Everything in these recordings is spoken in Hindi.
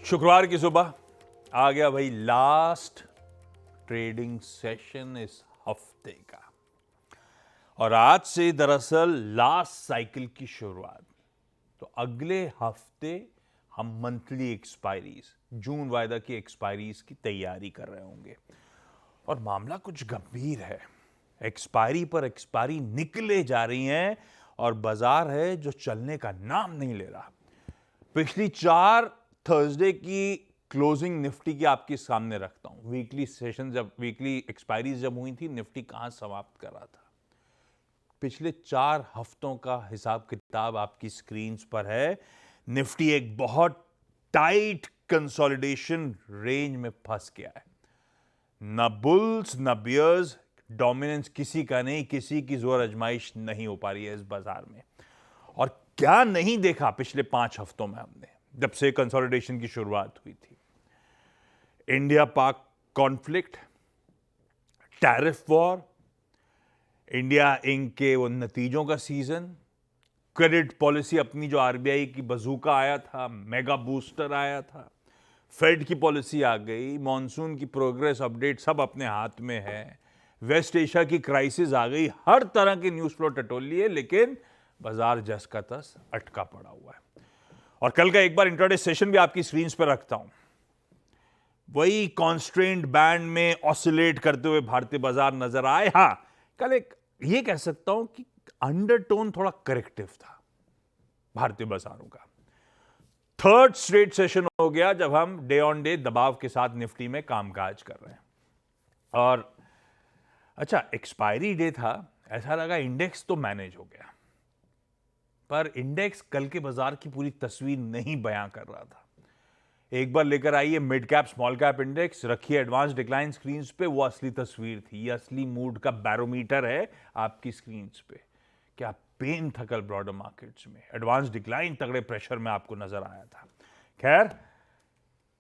शुक्रवार की सुबह आ गया भाई लास्ट ट्रेडिंग सेशन इस हफ्ते का। और आज से दरअसल लास्ट साइकिल की शुरुआत। तो अगले हफ्ते हम मंथली एक्सपायरीज, जून वायदा की एक्सपायरीज की तैयारी कर रहे होंगे। और मामला कुछ गंभीर है। एक्सपायरी पर एक्सपायरी निकले जा रही हैं और बाजार है जो चलने का नाम नहीं ले रहा। पिछली 4 थर्सडे की क्लोजिंग निफ्टी की आपके सामने रखता हूं। वीकली एक्सपायरीज जब हुई थी, निफ्टी कहां समाप्त कर रहा था। पिछले 4 हफ्तों का हिसाब किताब आपकी स्क्रीन पर है। निफ्टी एक बहुत टाइट कंसोलिडेशन रेंज में फंस गया है। न बुल्स न बियर्स, डोमिनेंस किसी का नहीं, किसी की जोर आजमाइश नहीं हो पा रही है इस बाजार में। और क्या नहीं देखा पिछले 5 हफ्तों में हमने, जब से कंसोलिडेशन की शुरुआत हुई थी। India Pak conflict, tariff war, India Inc के वो नतीजों का सीजन, क्रेडिट पॉलिसी अपनी जो आरबीआई की बजूका आया था, मेगा बूस्टर आया था, फेड की पॉलिसी आ गई, मॉनसून की प्रोग्रेस अपडेट सब अपने हाथ में है, वेस्ट एशिया की क्राइसिस आ गई, हर तरह की न्यूज फ्लो टटोल लिए, लेकिन बाजार जस का तस अटका पड़ा हुआ है। और कल का एक बार इंट्राडे सेशन भी आपकी स्क्रीन पर रखता हूं। वही कॉन्स्ट्रेंट बैंड में ऑसिलेट करते हुए भारतीय बाजार नजर आए। हां, कल एक ये कह सकता हूं कि अंडरटोन थोड़ा करेक्टिव था भारतीय बाजारों का। थर्ड स्ट्रेट सेशन हो गया जब हम डे ऑन डे दबाव के साथ निफ्टी में कामकाज कर रहे हैं। और अच्छा, एक्सपायरी डे था, ऐसा लगा इंडेक्स तो मैनेज हो गया, पर इंडेक्स कल के बाजार की पूरी तस्वीर नहीं बयां कर रहा था। एक बार लेकर आइए mid cap small cap index, रखिए एडवांस डिक्लाइन स्क्रीन पे, वो असली तस्वीर थी, ये असली मूड का बैरोमीटर है आपकी स्क्रीन पे। क्या पेन था कल ब्रॉडर मार्केट्स में, एडवांस डिक्लाइन तगड़े प्रेशर में आपको नजर आया था। खैर,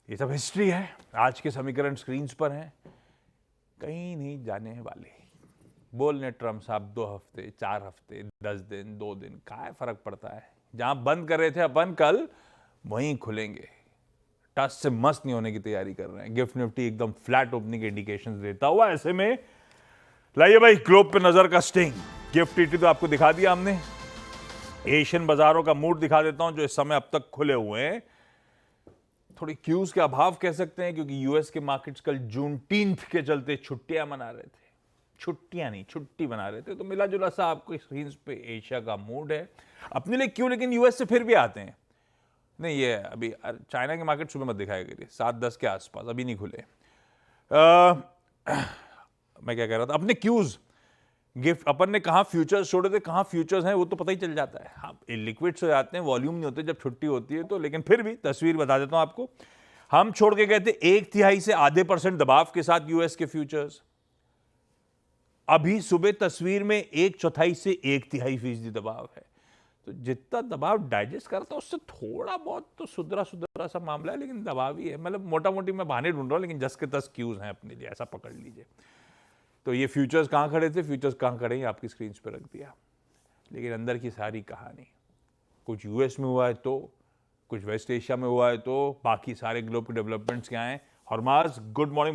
ये सब हिस्ट्री है, आज के समीकरण स्क्रीन पर हैं, कहीं नहीं जाने वाले। बोलने ट्रम्प साहब 2 हफ्ते, 4 हफ्ते, 10 दिन, 2 दिन, क्या फर्क पड़ता है। जहां बंद कर रहे थे अपन कल, वहीं खुलेंगे। टस से मस्त नहीं होने की तैयारी कर रहे हैं। गिफ्ट निफ्टी एकदम फ्लैट ओपनिंग के इंडिकेशंस देता हुआ, ऐसे में लाइए भाई ग्लोब पे नजर का स्टिंग। गिफ्ट निफ्टी तो आपको दिखा दिया हमने। एशियन बाजारों का मूड दिखा देता हूं जो इस समय अब तक खुले हुए हैं। थोड़ी क्यूज के अभाव कह सकते हैं, क्योंकि यूएस के मार्केट्स कल जूनटीन्थ के चलते छुट्टियां मना रहे थे। छुट्टियां नहीं, छुट्टी बना रहे थे, तो मिला जुला सा आपको स्क्रीन पे एशिया का मूड है अपने लिए। क्यों, लेकिन यूएस से फिर भी आते हैं। नहीं, ये अभी चाइना के मार्केट सुबह मत दिखाया करिए, 7-10 के आसपास, अभी नहीं खुले। मैं क्या कह रहा था, अपने क्यूज गिफ्ट अपन ने कहा फ्यूचर्स छोड़े थे, कहां फ्यूचर्स हैं वो तो पता ही चल जाता है। हाँ, लिक्विड्स हो जाते हैं, वॉल्यूम नहीं होते जब छुट्टी होती है तो, लेकिन फिर भी तस्वीर बता देता हूं आपको। हम छोड़ के गए थे 1/3 से आधे % दबाव के साथ यूएस के फ्यूचर्स। अभी सुबह तस्वीर में 1/4 से 1/3% दबाव है। तो जितना दबाव डाइजेस्ट करता है उससे थोड़ा बहुत तो सुधरा सा मामला है, लेकिन दबाव ही है। मतलब मोटा मोटी मैं बहाने ढूंढ रहा हूं, लेकिन जस के तस क्यूज हैं अपने लिए, ऐसा पकड़ लीजिए। तो ये फ्यूचर्स कहां खड़े थे, फ्यूचर्स कहां खड़े हैं, आपकी स्क्रीन पर रख दिया। लेकिन अंदर की सारी कहानी, कुछ यूएस में हुआ है तो, कुछ वेस्ट एशिया में हुआ है तो, बाकी सारे ग्लोब के डेवलपमेंट्स क्या हैं। हरमाज, गुड मॉर्निंग।